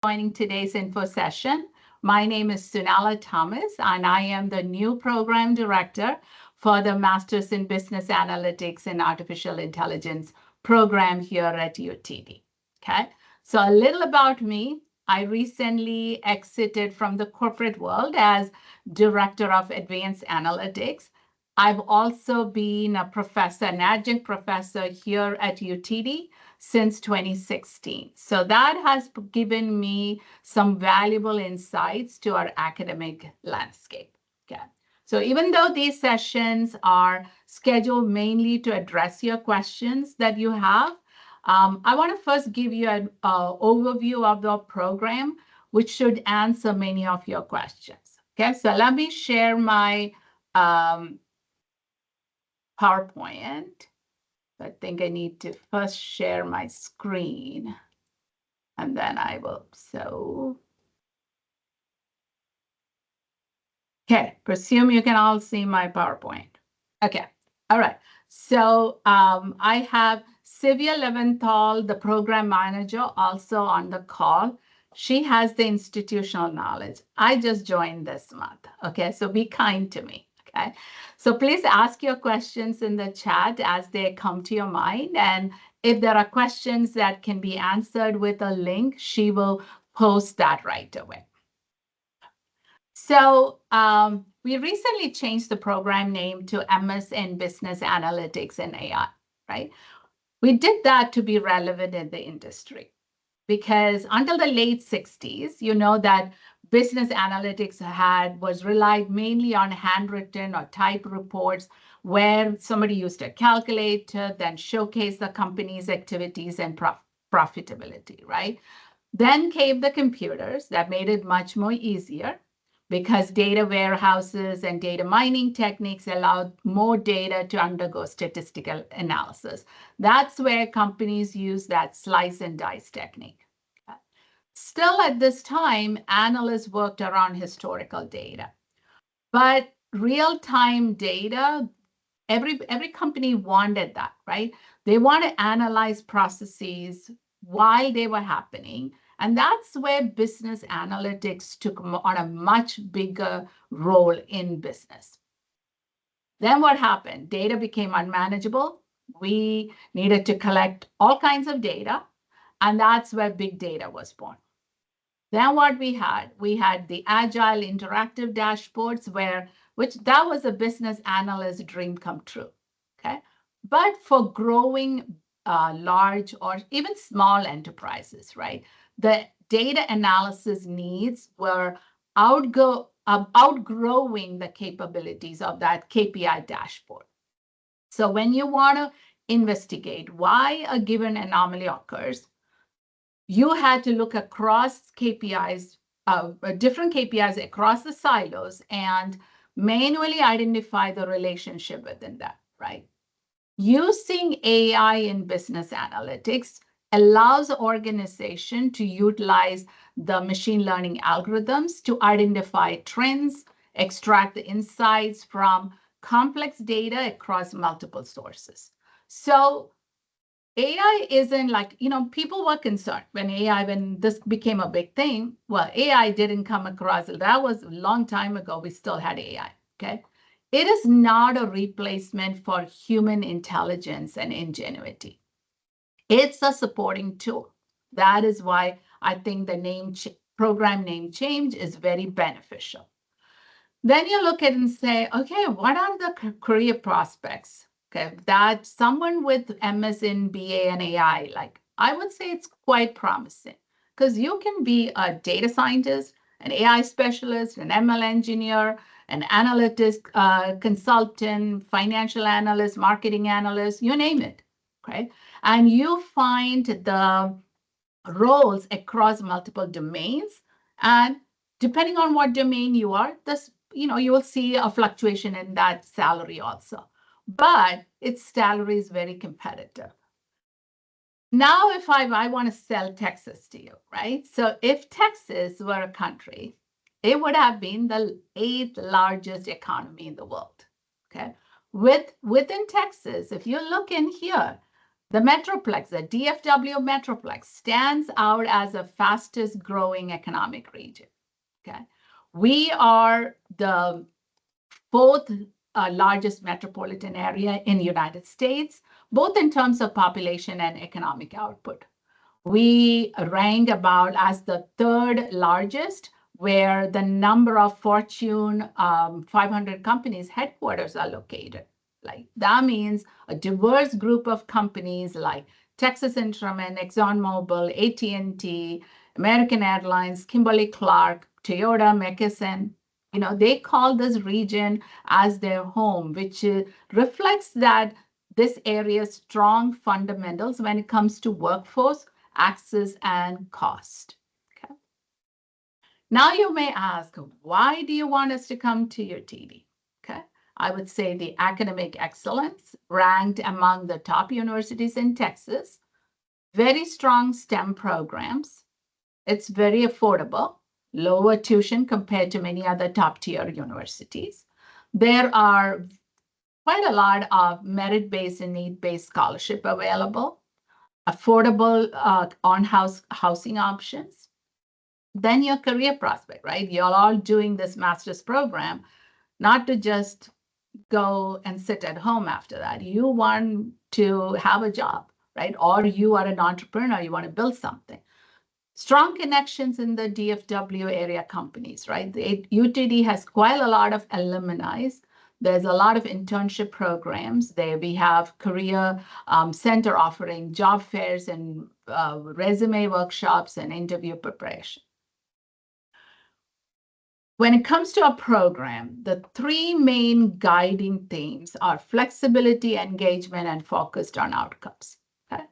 joining today's info session. My name is Sunela Thomas, and I am the new program director for the Masters in Business Analytics and Artificial Intelligence program here at UTD. Okay, so a little about me. I recently exited from the corporate world as Director of Advanced Analytics. I've also been a professor, an adjunct professor here at UTD since 2016. So that has given me some valuable insights to our academic landscape. Okay. So even though these sessions are scheduled mainly to address your questions that you have, I want to first give you an overview of the program, which should answer many of your questions. Okay, so let me share my PowerPoint. I think I need to first share my screen, and then I will. Okay, presume you can all see my PowerPoint. Okay, all right. So I have Sylvia Leventhal, the program manager, also on the call. She has the institutional knowledge. I just joined this month. Okay, so be kind to me. Okay, so please ask your questions in the chat as they come to your mind. And if there are questions that can be answered with a link, she will post that right away. So we recently changed the program name to MS in Business Analytics and AI, right? We did that to be relevant in the industry because until the late 60s, you know that business analytics was relied mainly on handwritten or typed reports where somebody used a calculator, then showcase the company's activities and profitability, right? Then came the computers that made it much more easier because data warehouses and data mining techniques allowed more data to undergo statistical analysis. That's where companies use that slice and dice technique. Still at this time, analysts worked around historical data. But real-time data, every company wanted that, right? They want to analyze processes while they were happening. And that's where business analytics took on a much bigger role in business. Then what happened? Data became unmanageable. We needed to collect all kinds of data. And that's where big data was born. Then what we had the agile interactive dashboards which that was a business analyst dream come true. Okay. But for growing large or even small enterprises, right? The data analysis needs were outgrowing the capabilities of that KPI dashboard. So when you want to investigate why a given anomaly occurs, you had to look across KPIs, different KPIs across the silos and manually identify the relationship within that, right? Using AI in business analytics allows the organization to utilize the machine learning algorithms to identify trends, extract the insights from complex data across multiple sources. So AI isn't like, people were concerned when this became a big thing. Well, AI didn't come across. That was a long time ago. We still had AI, okay? It is not a replacement for human intelligence and ingenuity. It's a supporting tool. That is why I think the program name change is very beneficial. Then you look at it and say, okay, what are the career prospects? Okay, that someone with MS in BA and AI, like I would say it's quite promising because you can be a data scientist, an AI specialist, an ML engineer, an analytics consultant, financial analyst, marketing analyst, you name it, okay? And you find the roles across multiple domains. And depending on what domain you are, you will see a fluctuation in that salary also. But its salary is very competitive. Now, if I want to sell Texas to you, right? So if Texas were a country, it would have been the 8th largest economy in the world, okay? Within Texas, if you look in here, The Metroplex, the DFW Metroplex, stands out as the fastest growing economic region. Okay, we are the fourth largest metropolitan area in the United States, both in terms of population and economic output. We rank about as the third largest, where the number of Fortune 500 companies headquarters are located. Like that means a diverse group of companies like Texas Instruments, ExxonMobil, AT&T, American Airlines, Kimberly-Clark, Toyota, McKesson. They call this region as their home, which reflects that this area's strong fundamentals when it comes to workforce, access, and cost. Okay. Now you may ask, why do you want us to come to UTD? Okay. I would say the academic excellence, ranked among the top universities in Texas, very strong STEM programs. It's very affordable, lower tuition compared to many other top-tier universities. There are quite a lot of merit-based and need-based scholarship available, affordable on-house housing options. Then your career prospect, right? You're all doing this master's program, not to just go and sit at home after that. You want to have a job, right? Or you are an entrepreneur, you want to build something. Strong connections in the DFW area companies, right? The UTD has quite a lot of alumni. There's a lot of internship programs. There we have career center offering job fairs and resume workshops and interview preparation. When it comes to a program, the three main guiding themes are flexibility, engagement, and focused on outcomes. Okay?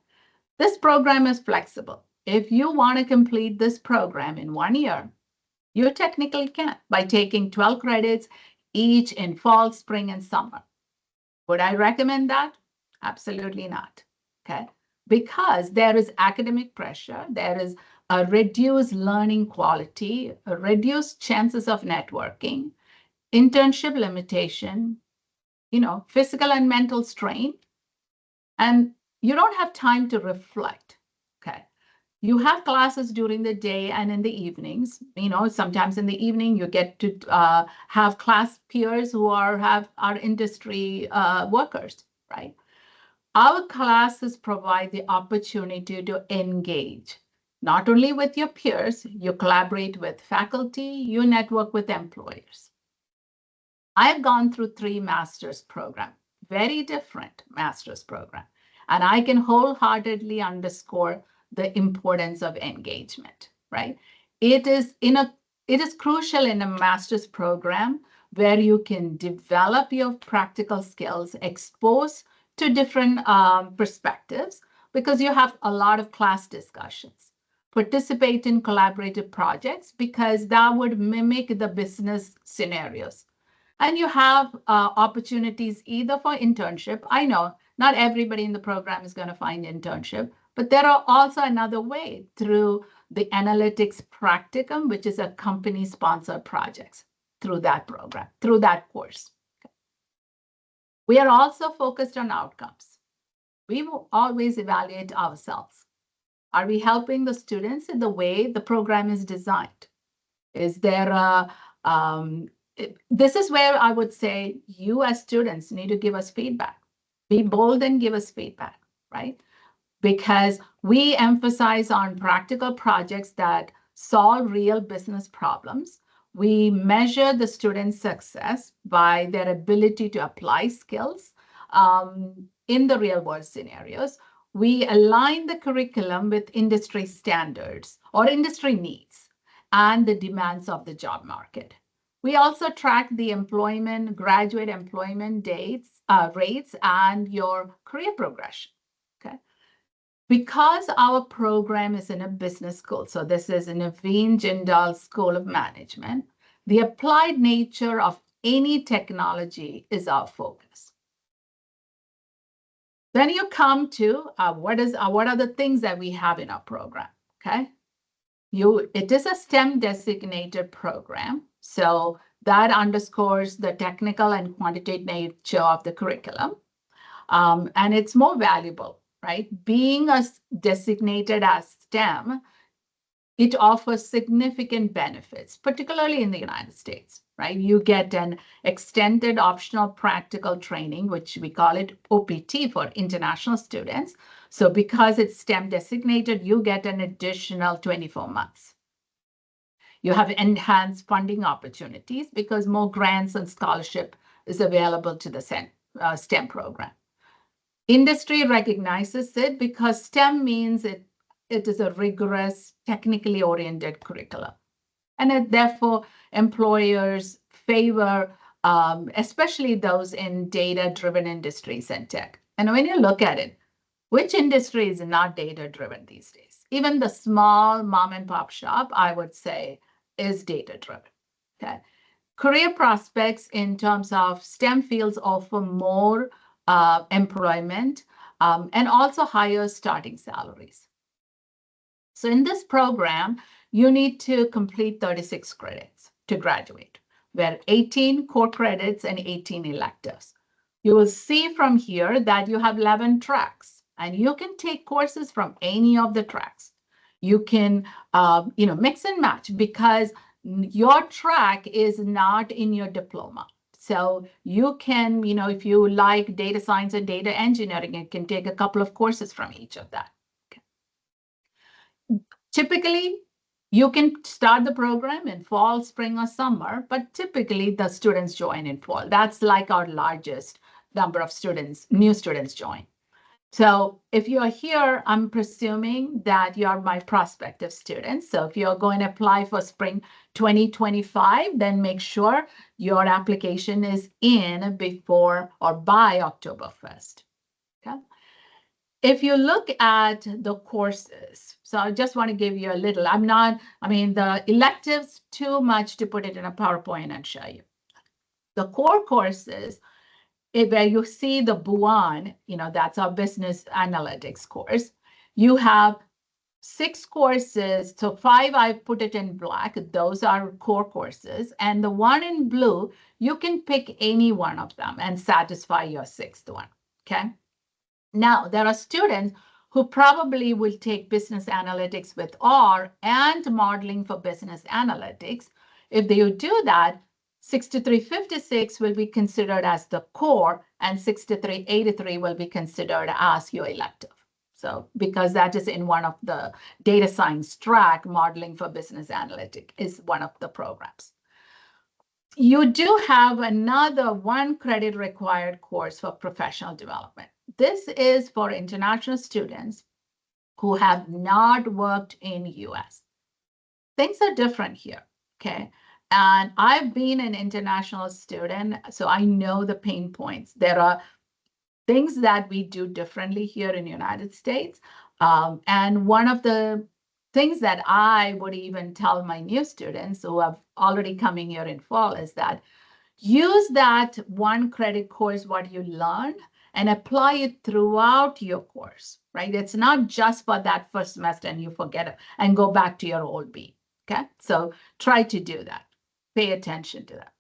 This program is flexible. If you want to complete this program in 1 year, you technically can by taking 12 credits each in fall, spring, and summer. Would I recommend that? Absolutely not. Okay? Because there is academic pressure, there is a reduced learning quality, a reduced chances of networking, internship limitation, physical and mental strain, and you don't have time to reflect. Okay. You have classes during the day and in the evenings. Sometimes in the evening you get to have class peers who are industry workers, right? Our classes provide the opportunity to engage, not only with your peers, you collaborate with faculty, you network with employers. I've gone through 3 master's programs, very different master's programs, and I can wholeheartedly underscore the importance of engagement, right? It is crucial in a master's program where you can develop your practical skills, expose to different perspectives, because you have a lot of class discussions. Participate in collaborative projects because that would mimic the business scenarios. And you have opportunities either for internship. I know not everybody in the program is going to find internship, but there are also another way through the analytics practicum, which is a company-sponsored projects through that program, through that course. We are also focused on outcomes. We will always evaluate ourselves. Are we helping the students in the way the program is designed? Is there this is where I would say you as students need to give us feedback. Be bold and give us feedback, right? Because we emphasize on practical projects that solve real business problems. We measure the students' success by their ability to apply skills in the real world scenarios. We align the curriculum with industry standards or industry needs and the demands of the job market. We also track the graduate employment rates and your career progression. Okay. Because our program is in a business school, so this is in a Jindal School of Management, the applied nature of any technology is our focus. Then you come to what are the things that we have in our program, okay? It is a STEM designated program, so that underscores the technical and quantitative nature of the curriculum, and it's more valuable, right? Being designated as STEM, it offers significant benefits, particularly in the United States, right? You get an extended optional practical training, which we call it OPT for international students. So because it's STEM designated, you get an additional 24 months. You have enhanced funding opportunities because more grants and scholarship is available to the STEM program. Industry recognizes it because STEM means it is a rigorous, technically oriented curriculum. And therefore, employers favor, especially those in data-driven industries and tech. And when you look at it, which industry is not data-driven these days? Even the small mom and pop shop, I would say, is data-driven. Okay. Career prospects in terms of STEM fields offer more employment and also higher starting salaries. So in this program, you need to complete 36 credits to graduate, where 18 core credits and 18 electives. You will see from here that you have 11 tracks, and you can take courses from any of the tracks. You can, mix and match because your track is not in your diploma. So you can, if you like data science and data engineering, you can take a couple of courses from each of that. Typically, you can start the program in fall, spring, or summer, but typically the students join in fall. That's like our largest number of students, new students join. So if you're here, I'm presuming that you're my prospective students. So if you're going to apply for spring 2025, then make sure your application is in before or by October 1st. Okay. If you look at the courses, so I just want to give you a little, the electives, too much to put it in a PowerPoint and show you. The core courses, where you see the BUAN, that's our business analytics course, you have 6 courses. So 5, I put it in black. Those are core courses. And the one in blue, you can pick any one of them and satisfy your 6th one, okay? Now, there are students who probably will take business analytics with R and modeling for business analytics. If they do that, 6356 will be considered as the core and 6383 will be considered as your elective. So because that is in one of the data science track, modeling for business analytics is one of the programs. You do have another 1 credit required course for professional development. This is for international students who have not worked in US. Things are different here, okay? And I've been an international student, so I know the pain points. There are things that we do differently here in the United States. And one of the things that I would even tell my new students who have already coming here in fall is that use that 1 credit course, what you learned, and apply it throughout your course, right? It's not just for that first semester and you forget it and go back to your old beat, okay? So try to do that. Pay attention to that.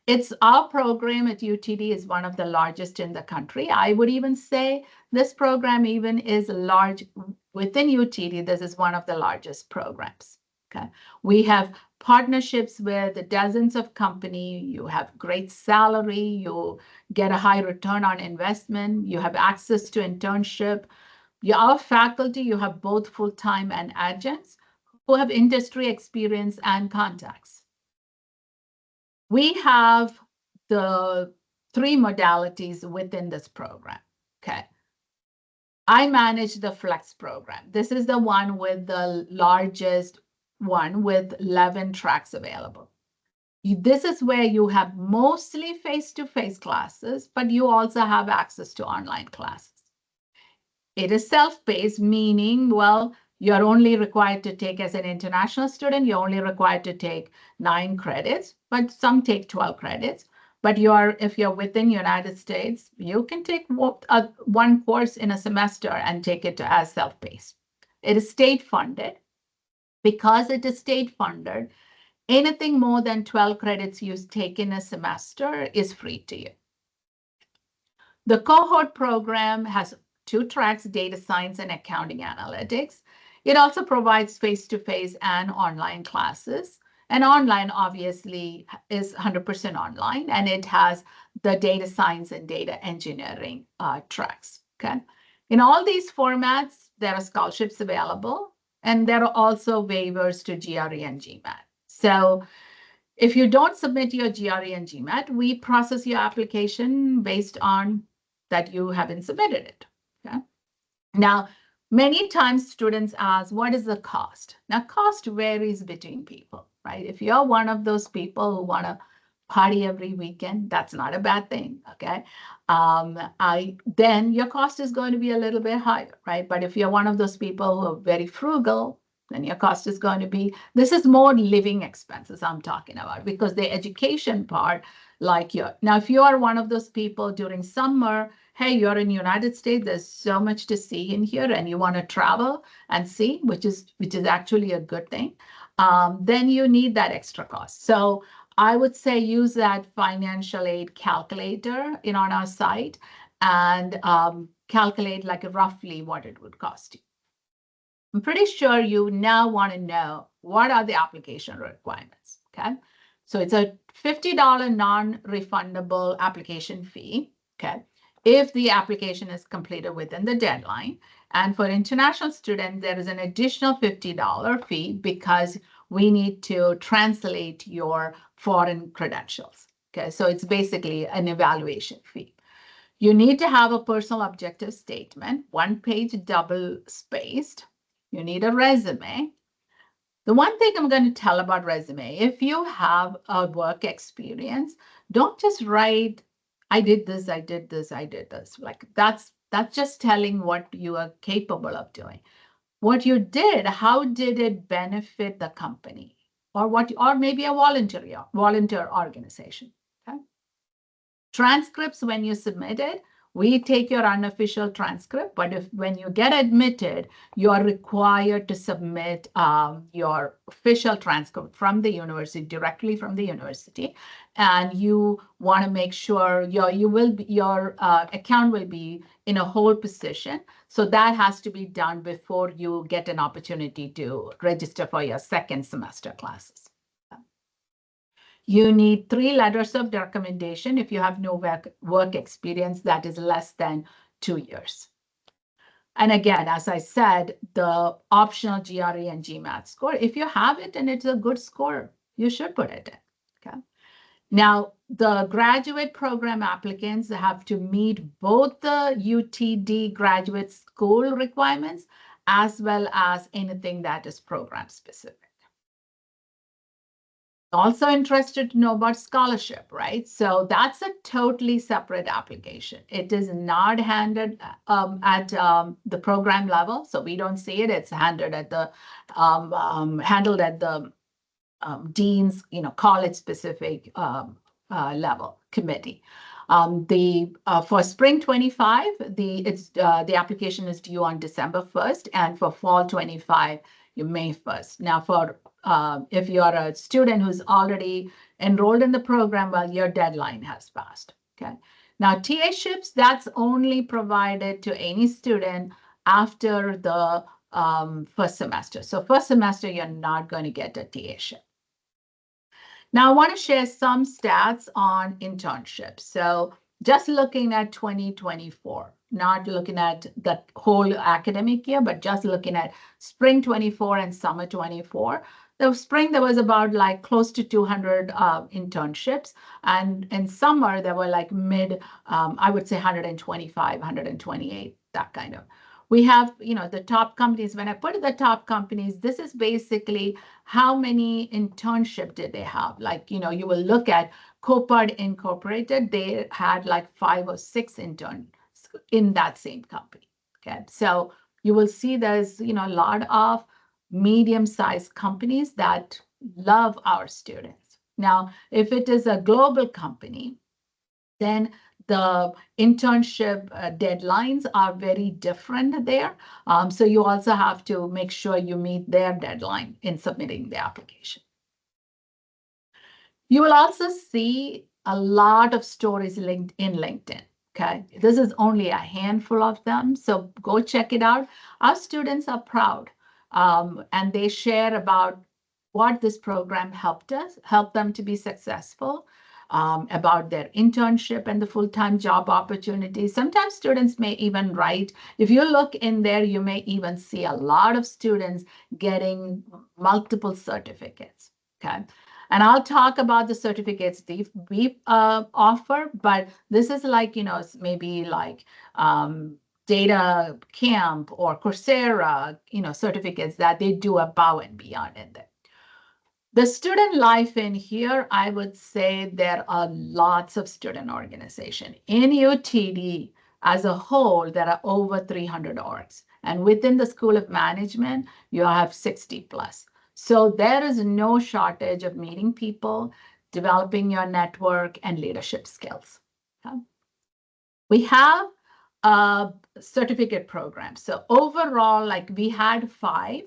It's our program at UTD is one of the largest in the country. I would even say this program even is large within UTD. This is one of the largest programs. Okay, we have partnerships with dozens of companies. You have great salary. You get a high return on investment. You have access to internship. Our faculty, you have both full-time and adjuncts who have industry experience and contacts. We have the 3 modalities within this program, okay? I manage the Flex program. This is the one with the largest one with 11 tracks available. This is where you have mostly face-to-face classes, but you also have access to online classes. It is self-paced, meaning, well, you're only required to take, as an international student, you're only required to take 9 credits, but some take 12 credits. But if you're within the United States, you can take 1 course in a semester and take it as self-paced. It is state-funded. Because it is state-funded, anything more than 12 credits you take in a semester is free to you. The cohort program has 2 tracks, data science and accounting analytics. It also provides face-to-face and online classes. And online, obviously, is 100% online, and it has the data science and data engineering tracks. Okay. In all these formats, there are scholarships available, and there are also waivers to GRE and GMAT. So if you don't submit your GRE and GMAT, we process your application based on that you haven't submitted it. Okay. Now, many times students ask, what is the cost? Now, cost varies between people, right? If you're one of those people who want to party every weekend, that's not a bad thing, okay? Then your cost is going to be a little bit higher, right? But if you're one of those people who are very frugal, then your cost is going to be, this is more living expenses I'm talking about, because the education part, like now if you are one of those people during summer, hey, you're in the United States, there's so much to see in here, and you want to travel and see, which is actually a good thing, then you need that extra cost. So I would say use that financial aid calculator on our site and calculate like roughly what it would cost you. I'm pretty sure you now want to know what are the application requirements, okay? So it's a $50 non-refundable application fee, okay, if the application is completed within the deadline. And for international students, there is an additional $50 fee because we need to translate your foreign credentials, okay? So it's basically an evaluation fee. You need to have a personal objective statement, 1 page double-spaced. You need a resume. The one thing I'm going to tell about resume, if you have a work experience, don't just write, I did this, I did this, I did this. Like that's just telling what you are capable of doing. What you did, how did it benefit the company? Or maybe a volunteer organization. Okay? Transcripts, when you submit it, we take your unofficial transcript, but when you get admitted, you are required to submit your official transcript from the university, directly from the university, and you want to make sure your account will be in a hold position. So that has to be done before you get an opportunity to register for your second semester classes. You need 3 letters of recommendation if you have no work experience that is less than 2 years. And again, as I said, the optional GRE and GMAT score, if you have it and it's a good score, you should put it in. Okay. Now, the graduate program applicants have to meet both the UTD graduate school requirements as well as anything that is program specific. Also interested to know about scholarship, right? So that's a totally separate application. It is not handed at the program level, so we don't see it. It's handled at the dean's, college-specific level committee. For spring 25, the application is due on December 1st, and for fall 25, May 1st. Now, for if you are a student who's already enrolled in the program, well, your deadline has passed. Okay. Now, TA-ships, that's only provided to any student after the first semester. So first semester, you're not going to get a TA-ship. Now, I want to share some stats on internships. So just looking at 2024, not looking at the whole academic year, but just looking at spring 24 and summer 24. The spring, there was about like close to 200 internships. And in summer, there were like I would say 125, 128, that kind of. We have, the top companies. When I put the top companies, this is basically how many internship did they have. Like, you will look at Copart Incorporated. They had like 5 or 6 interns in that same company. Okay, so you will see there's, a lot of medium-sized companies that love our students. Now, if it is a global company, then the internship deadlines are very different there. So you also have to make sure you meet their deadline in submitting the application. You will also see a lot of stories linked in LinkedIn. Okay, this is only a handful of them, so go check it out. Our students are proud, and they share about what this program helped them to be successful, about their internship and the full-time job opportunities. Sometimes students may even write, if you look in there, you may even see a lot of students getting multiple certificates, okay? And I'll talk about the certificates we offer, but this is like, maybe like Data Camp or Coursera, certificates that they do above and beyond in there. The student life in here, I would say there are lots of student organization. In UTD as a whole, there are over 300 orgs. And within the School of Management, you have 60 plus. So there is no shortage of meeting people, developing your network and leadership skills. Okay? We have a certificate program. So overall, like we had 5,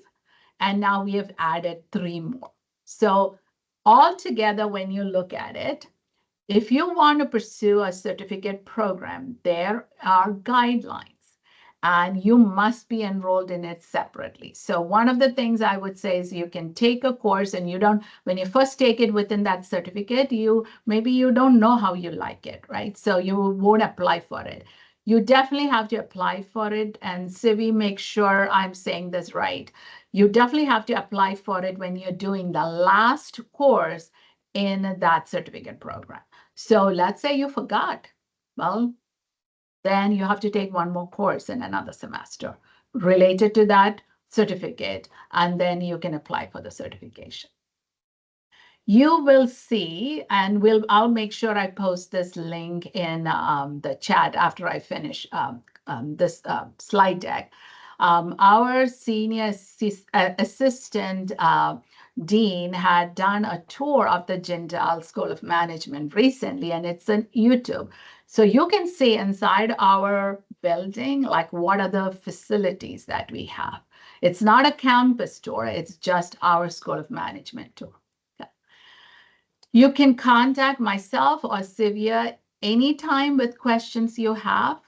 and now we have added 3 more. So altogether, when you look at it, if you want to pursue a certificate program, there are guidelines and you must be enrolled in it separately. So one of the things I would say is you can take a course and when you first take it within that certificate, maybe you don't know how you like it, right? So you won't apply for it. You definitely have to apply for it. And Sivi, make sure I'm saying this right. You definitely have to apply for it when you're doing the last course in that certificate program. So let's say you forgot. Well, then you have to take one more course in another semester related to that certificate, and then you can apply for the certification. You will see, and I'll make sure I post this link in the chat after I finish this slide deck. Our senior assistant dean had done a tour of the Jindal School of Management recently, and it's on YouTube. So you can see inside our building, like what are the facilities that we have. It's not a campus tour, it's just our School of Management tour. You can contact myself or Sivia anytime with questions you have.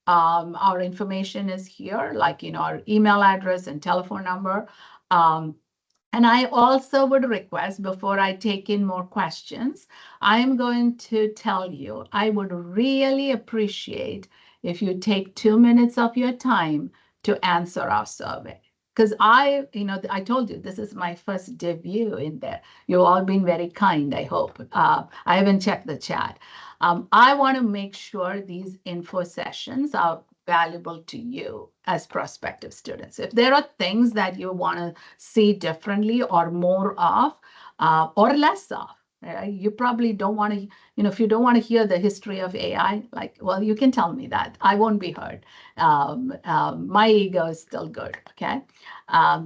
Our information is here, like, our email address and telephone number. And I also would request, before I take in more questions, I'm going to tell you, I would really appreciate if you take 2 minutes of your time to answer our survey. Because I told you, this is my first debut in there. You've all been very kind, I hope. I haven't checked the chat. I want to make sure these info sessions are valuable to you as prospective students. If there are things that you want to see differently or more of, or less of, you probably don't want to, if you don't want to hear the history of AI, well, you can tell me that. I won't be hurt. My ego is still good, okay?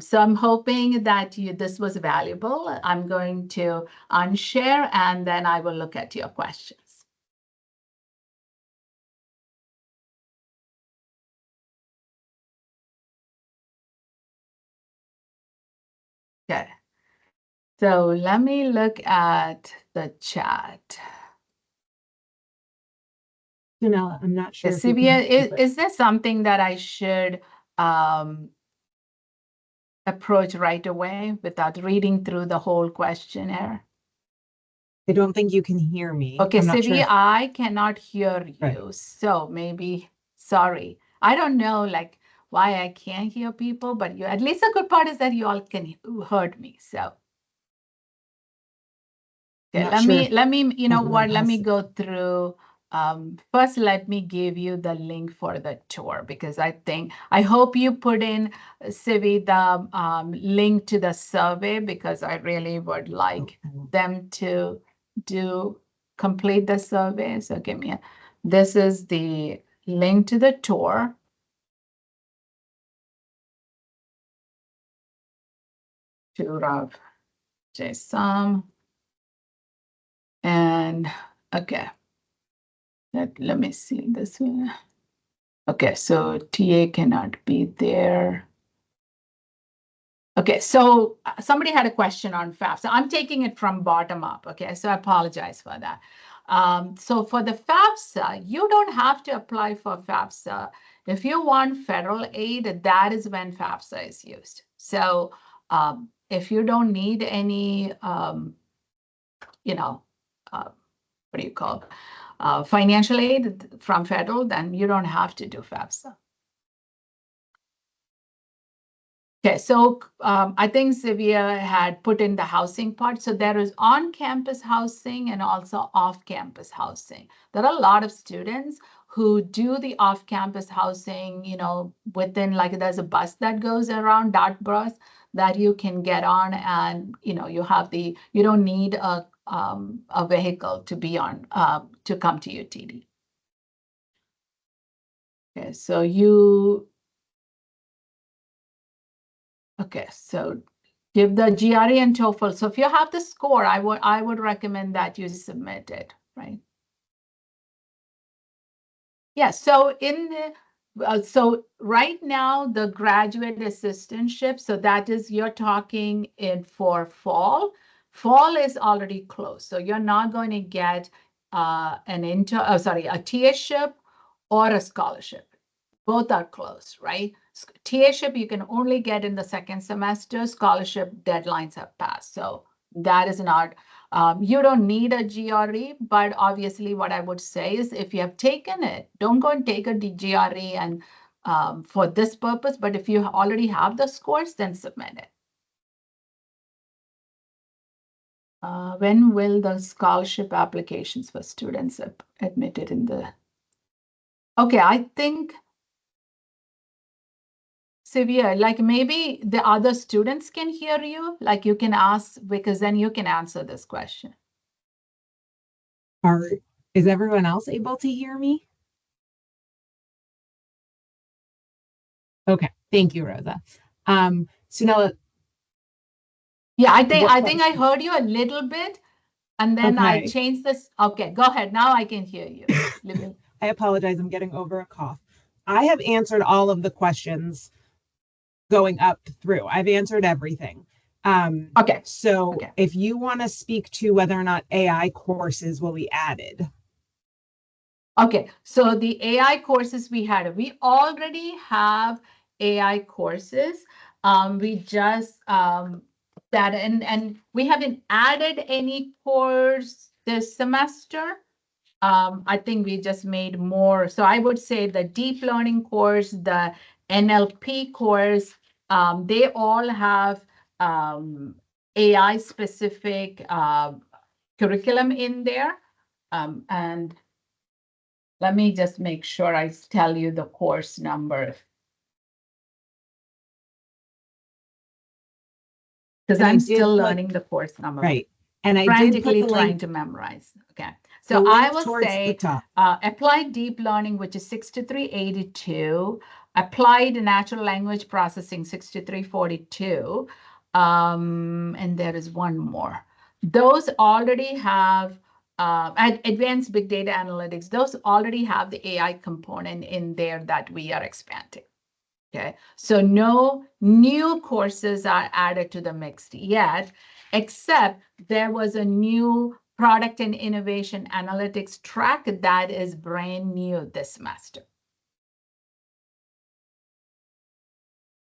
So I'm hoping that this was valuable. I'm going to unshare, and then I will look at your questions. Okay. So let me look at the chat. Sunela, I'm not sure. Sivia, is there something that I should approach right away without reading through the whole questionnaire? I don't think you can hear me. Okay, Sivia, sure. I cannot hear you. Right. So maybe, sorry. I don't know why I can't hear people, but at least the good part is that you all heard me. So okay, let me, let me go through. First, let me give you the link for the tour, because I hope you put in, Sivi, the link to the survey, because I really would like them to complete the survey. So this is the link to the tour. Tour of JSOM. And okay. Let me see this one. Okay, so TA cannot be there. Okay, so somebody had a question on FAFSA. I'm taking it from bottom up, okay? So I apologize for that. So for the FAFSA, you don't have to apply for FAFSA. If you want federal aid, that is when FAFSA is used. So if you don't need any, you know, what do you call financial aid from federal, then you don't have to do FAFSA. Okay, so I think Xavier had put in the housing part. So there is on-campus housing and also off-campus housing. There are a lot of students who do the off-campus housing, you know, within, like, there's a bus that goes around, dot bus, that you can get on, and, you know, you don't need a vehicle to be on, to come to UTD. Okay, so okay, so give the GRE and TOEFL. So if you have the score, I would recommend that you submit it, right? Yeah, so so right now the graduate assistantship, so that is, you're talking in for fall. Fall is already closed, so you're not going to get a TA-ship or a scholarship. Both are closed, right? TA-ship you can only get in the second semester. Scholarship deadlines have passed, so that is not. You don't need a GRE, but obviously what I would say is, if you have taken it, don't go and take a GRE and for this purpose, but if you already have the scores, then submit it. When will the scholarship applications for students admitted in the... Okay, I think, Xavier, like, maybe the other students can hear you, like you can ask, because then you can answer this question. Is everyone else able to hear me? Okay, thank you, Rosa. Sunela. Yeah, I think I heard you a little bit, and then Okay. I changed this. Okay, go ahead. Now I can hear you. I apologize. I'm getting over a cough. I have answered all of the questions going up through. I've answered everything. Okay. So if you want to speak to whether or not AI courses will be added. Okay, so the AI courses we already have AI courses. We just and we haven't added any course this semester. I think we just made more. So I would say the deep learning course, the NLP course, they all have AI specific curriculum in there. And let me just make sure I tell you the course number. Because I'm still learning the course number. Right. And I frantically trying to memorize. Okay. So I will say applied deep learning, which is 6382, applied natural language processing 6342, and there is one more. Those already have advanced big data analytics. Those already have the AI component in there that we are expanding. Okay, so no new courses are added to the mix yet, except there was a new product and innovation analytics track that is brand new this semester.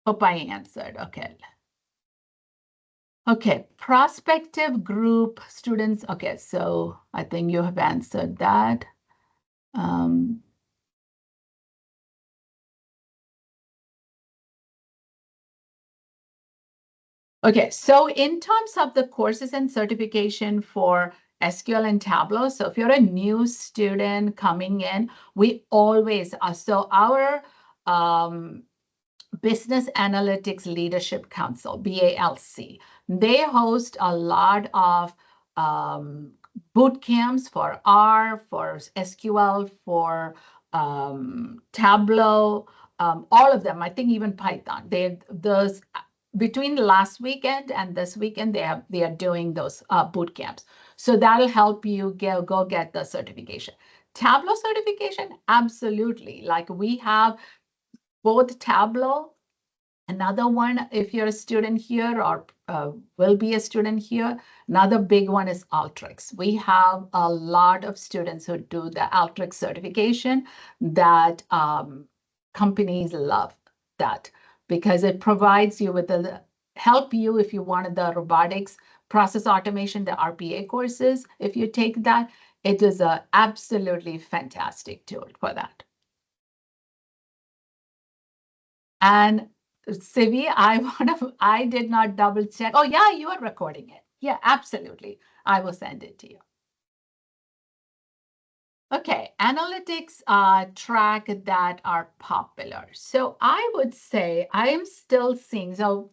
Hope I answered. Okay. Okay, prospective group students. Okay, so I think you have answered that. Okay, so in terms of the courses and certification for SQL and Tableau, so if you're a new student coming in, we always so our Business Analytics Leadership Council, BALC, they host a lot of boot camps for R, for SQL, for Tableau, all of them. I think even Python. Those between last weekend and this weekend, they are doing those boot camps. So that'll help you go get the certification. Tableau certification, absolutely. Like we have both Tableau Another one, if you're a student here or will be a student here, another big one is Alteryx. We have a lot of students who do the Alteryx certification that companies love that because it provides you with the help you if you wanted the robotics, process automation, the RPA courses. If you take that, it is a absolutely fantastic tool for that. And Sivi, I did not double check. Oh yeah, you are recording it. Yeah, absolutely. I will send it to you. Okay, analytics track that are popular. So I would say I am still seeing, so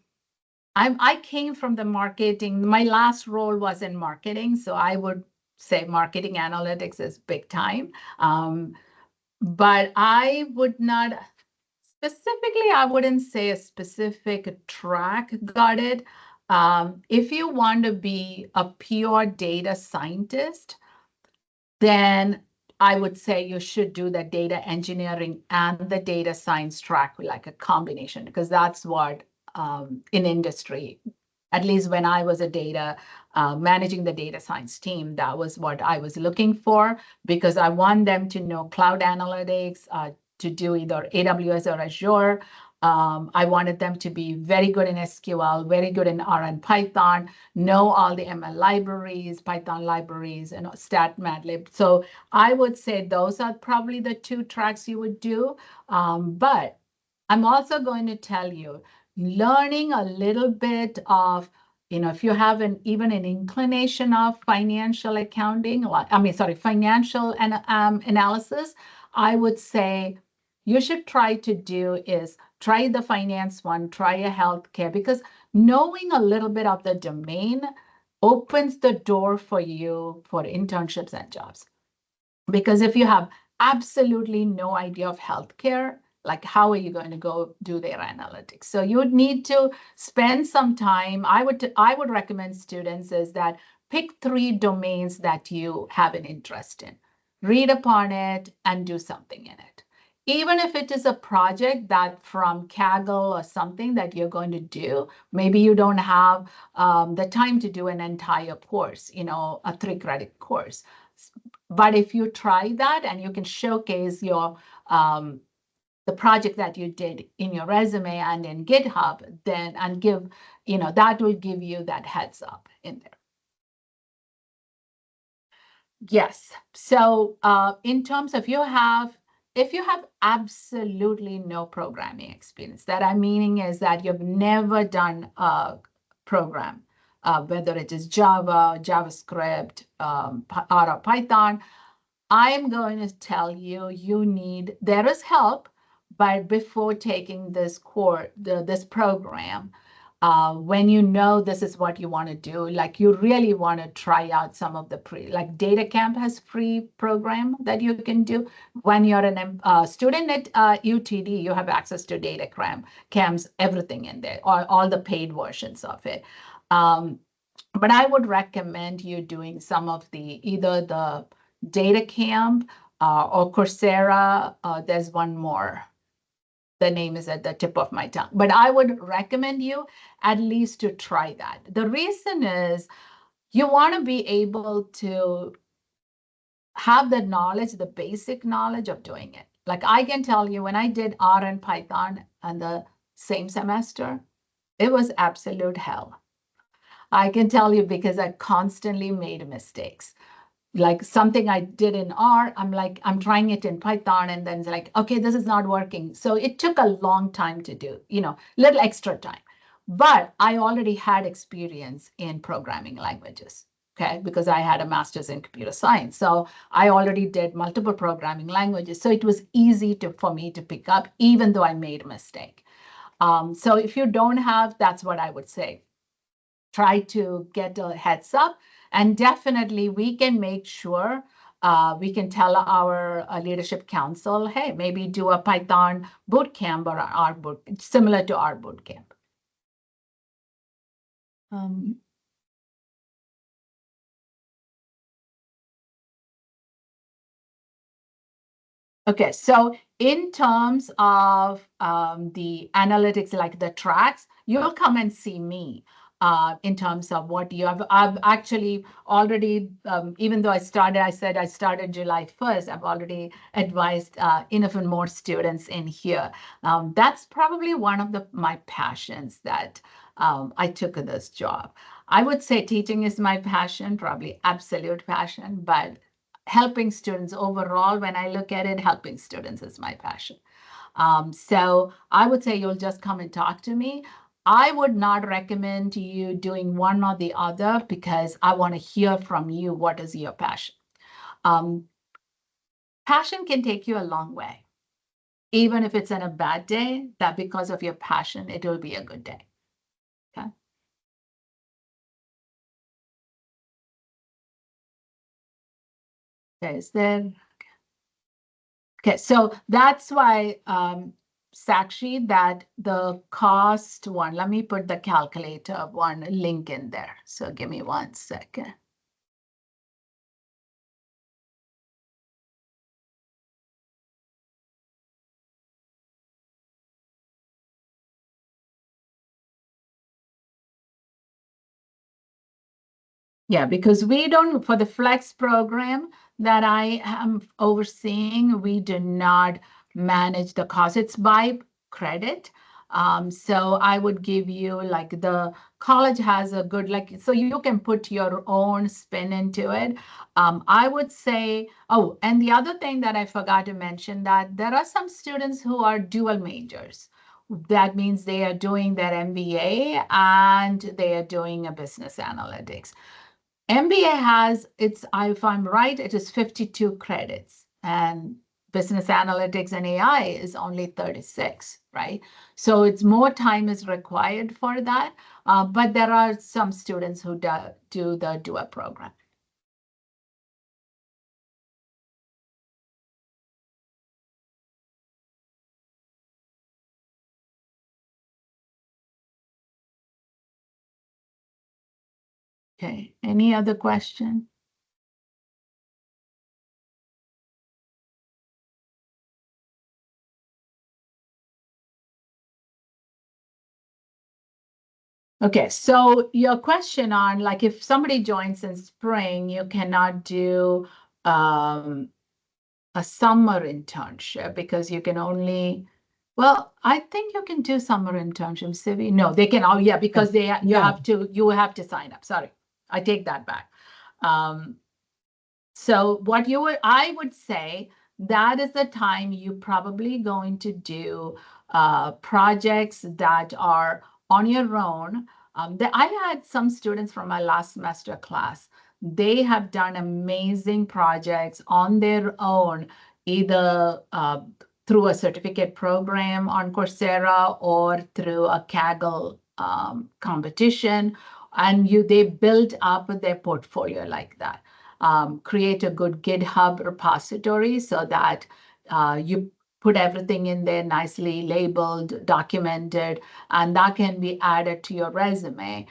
I came from the marketing. My last role was in marketing. So I would say marketing analytics is big time. But I would not, specifically, I wouldn't say a specific track got it. If you want to be a pure data scientist, then I would say you should do the data engineering and the data science track, like a combination, because that's what in industry, at least when I was a data managing the data science team, that was what I was looking for, because I want them to know cloud analytics, to do either AWS or Azure. I wanted them to be very good in SQL, very good in R and Python, know all the ML libraries, Python libraries, and stat matlab. So I would say those are probably the two tracks you would do. But I'm also going to tell you, learning a little bit of, if you have even an inclination of financial accounting, financial analysis, I would say you should try to do is try the finance one, try a healthcare, because knowing a little bit of the domain opens the door for you for internships and jobs. Because if you have absolutely no idea of healthcare, like how are you going to go do their analytics? So you would need to spend some time. I would recommend students is that pick 3 domains that you have an interest in, read upon it, and do something in it. Even if it is a project that from Kaggle or something that you're going to do, maybe you don't have the time to do an entire course, a 3-credit course. But if you try that and you can showcase your the project that you did in your resume and in GitHub, then and give, that will give you that heads up in there. Yes. So in terms of if you have absolutely no programming experience, that I'm meaning is that you've never done a program, whether it is Java, JavaScript, or Python, I'm going to tell you, there is help, but before taking this this program, when you know this is what you want to do, like you really want to try out some of the like Data Camp has free program that you can do. When you're a student at UTD, you have access to Data Camps, everything in there, all the paid versions of it. But I would recommend you doing some of either the Data Camp or Coursera. There's one more. The name is at the tip of my tongue. But I would recommend you at least to try that. The reason is you want to be able to have the knowledge, the basic knowledge of doing it. Like I can tell you, when I did R and Python in the same semester, it was absolute hell. I can tell you because I constantly made mistakes. Like something I did in R, I'm trying it in Python, and then it's like, okay, this is not working. So it took a long time to do, little extra time. But I already had experience in programming languages, okay, because I had a master's in computer science. So I already did multiple programming languages. So it was easy for me to pick up, even though I made a mistake. So if you don't have, that's what I would say. Try to get a heads up, and definitely we can make sure we can tell our leadership council, hey, maybe do a Python boot camp or similar to our boot camp. Okay, so in terms of the analytics, like the tracks, you'll come and see me in terms of what you have. I've actually already, even though I said I started July 1st, I've already advised enough and more students in here. That's probably one of my passions that I took this job. I would say teaching is my passion, probably absolute passion, but helping students overall, when I look at it, helping students is my passion. So I would say you'll just come and talk to me. I would not recommend you doing one or the other because I want to hear from you. What is your passion? Um, Passion can take you a long way. Even if it's in a bad day, that because of your passion, it will be a good day. Okay. Okay, is there? Okay, so that's why, Sakshi, that the cost one, let me put the calculator one link in there. So give me 1 second. Yeah, because we don't, for the flex program that I am overseeing, we do not manage the cost. It's by credit. So I would give you, like, the college has a good, like, so you can put your own spin into it. I would say, oh, and the other thing that I forgot to mention, that there are some students who are dual majors. That means they are doing their MBA and they are doing a business analytics. MBA has, if I'm right, it is 52 credits, and business analytics and AI is only 36, right? So it's more time is required for that. But there are some students who do the dual program. Okay, any other question? Okay, so your question on, like, if somebody joins in spring, you cannot do a summer internship because you can only, well, I think you can do summer internships, Civi. No, they can, oh yeah, because you have to sign up. Sorry, I take that back. So what I would say, that is the time you probably going to do projects that are on your own. I had some students from my last semester class. They have done amazing projects on their own, either through a certificate program on Coursera or through a Kaggle competition, and they build up their portfolio like that. Create a good GitHub repository so that you put everything in there nicely labeled, documented, and that can be added to your resume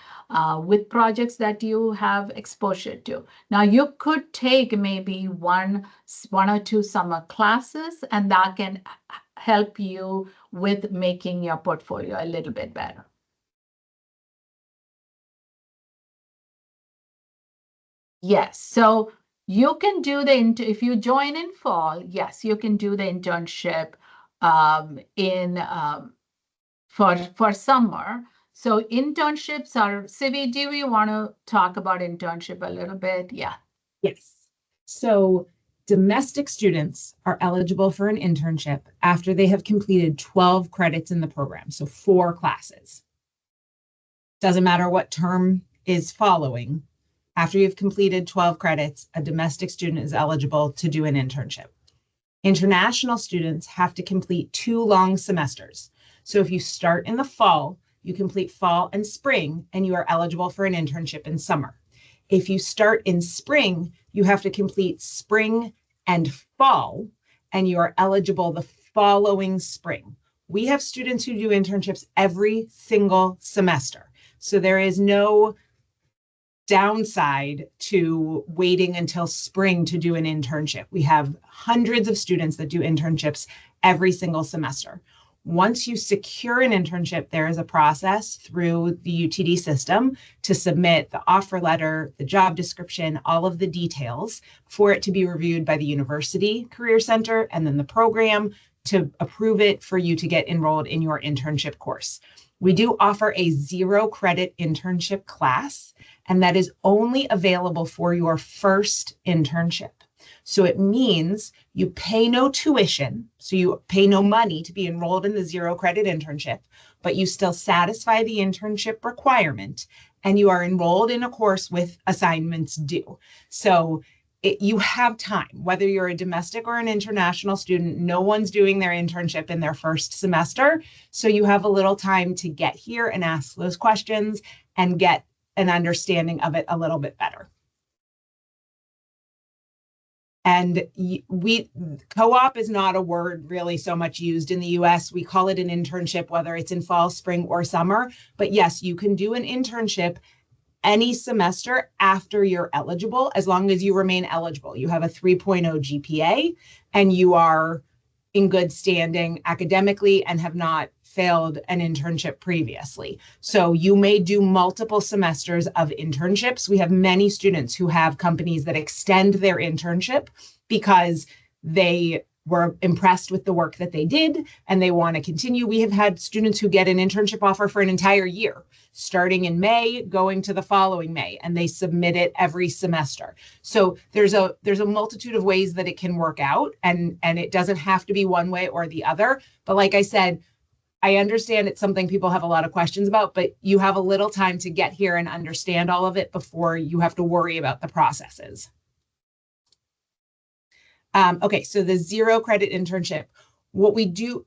with projects that you have exposure to. Now, you could take maybe one or two summer classes, and that can help you with making your portfolio a little bit better. Yes. So you can do if you join in fall, yes, you can do the internship in for summer. So internships are, Sivi, do you want to talk about internship a little bit? Yeah. Yes. So domestic students are eligible for an internship after they have completed 12 credits in the program, so 4 classes. Doesn't matter what term is following. After you've completed 12 credits, a domestic student is eligible to do an internship. International students have to complete 2 long semesters. So if you start in the fall, you complete fall and spring, and you are eligible for an internship in summer. If you start in spring, you have to complete spring and fall, and you are eligible the following spring. We have students who do internships every single semester. So there is no downside to waiting until spring to do an internship. We have hundreds of students that do internships every single semester. Once you secure an internship, there is a process through the UTD system to submit the offer letter, the job description, all of the details for it to be reviewed by the University Career Center and then the program to approve it for you to get enrolled in your internship course. We do offer a 0 credit internship class, and that is only available for your first internship. So it means you pay no tuition, so you pay no money to be enrolled in the 0 credit internship, but you still satisfy the internship requirement, and you are enrolled in a course with assignments due. So you have time, whether you're a domestic or an international student, no one's doing their internship in their first semester. So you have a little time to get here and ask those questions and get an understanding of it a little bit better. And co-op is not a word really so much used in the US. We call it an internship, whether it's in fall, spring, or summer. But yes, you can do an internship any semester after you're eligible, as long as you remain eligible. You have a 3.0 GPA and you are in good standing academically and have not failed an internship previously. So you may do multiple semesters of internships. We have many students who have companies that extend their internship because they were impressed with the work that they did and they want to continue. We have had students who get an internship offer for an entire year, starting in May, going to the following May, and they submit it every semester. So there's a multitude of ways that it can work out, and it doesn't have to be one way or the other. But like I said, I understand it's something people have a lot of questions about, but you have a little time to get here and understand all of it before you have to worry about the processes. Okay, so the 0 credit internship, what we do,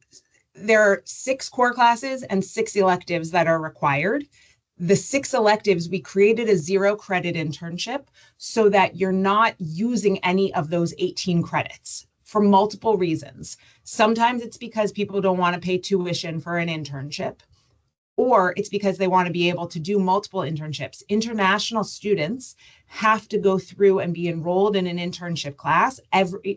there are 6 core classes and 6 electives that are required. The 6 electives, we created a 0 credit internship so that you're not using any of those 18 credits for multiple reasons. Sometimes it's because people don't want to pay tuition for an internship, or it's because they want to be able to do multiple internships. International students have to go through and be enrolled in an internship class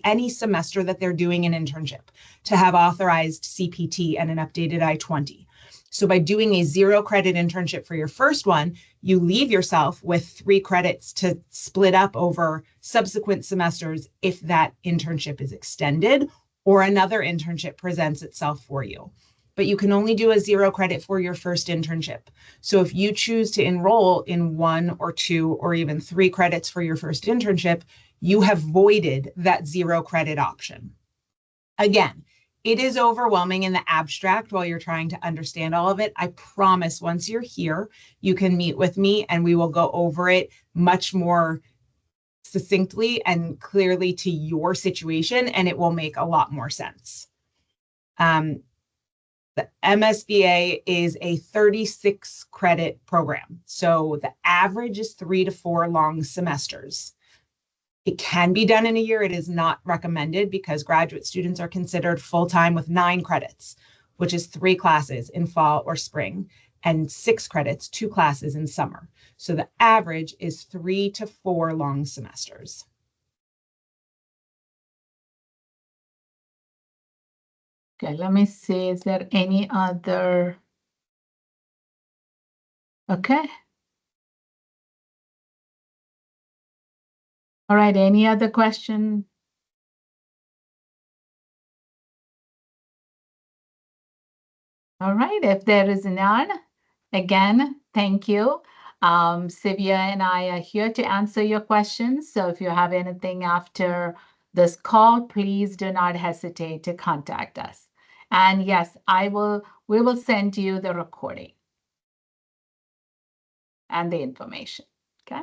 any semester that they're doing an internship to have authorized CPT and an updated I-20. So by doing a 0 credit internship for your first one, you leave yourself with 3 credits to split up over subsequent semesters if that internship is extended or another internship presents itself for you. But you can only do a 0 credit for your first internship. So if you choose to enroll in 1 or 2 or even 3 credits for your first internship, you have voided that 0 credit option. Again, it is overwhelming in the abstract while you're trying to understand all of it. I promise once you're here, you can meet with me and we will go over it much more succinctly and clearly to your situation, and it will make a lot more sense. The MSBA is a 36 credit program. So the average is 3 to 4 long semesters. It can be done in a year. It is not recommended because graduate students are considered full-time with 9 credits, which is 3 classes in fall or spring, and 6 credits, 2 classes in summer. So the average is 3 to 4 long semesters. Okay, let me see, is there any other? Okay. All right, any other question? All right, if there is none, again, thank you. Sivya and I are here to answer your questions. So if you have anything after this call, please do not hesitate to contact us. And yes, we will send you the recording and the information. Okay.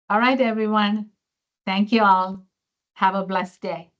All right, everyone. Thank you all. Have a blessed day.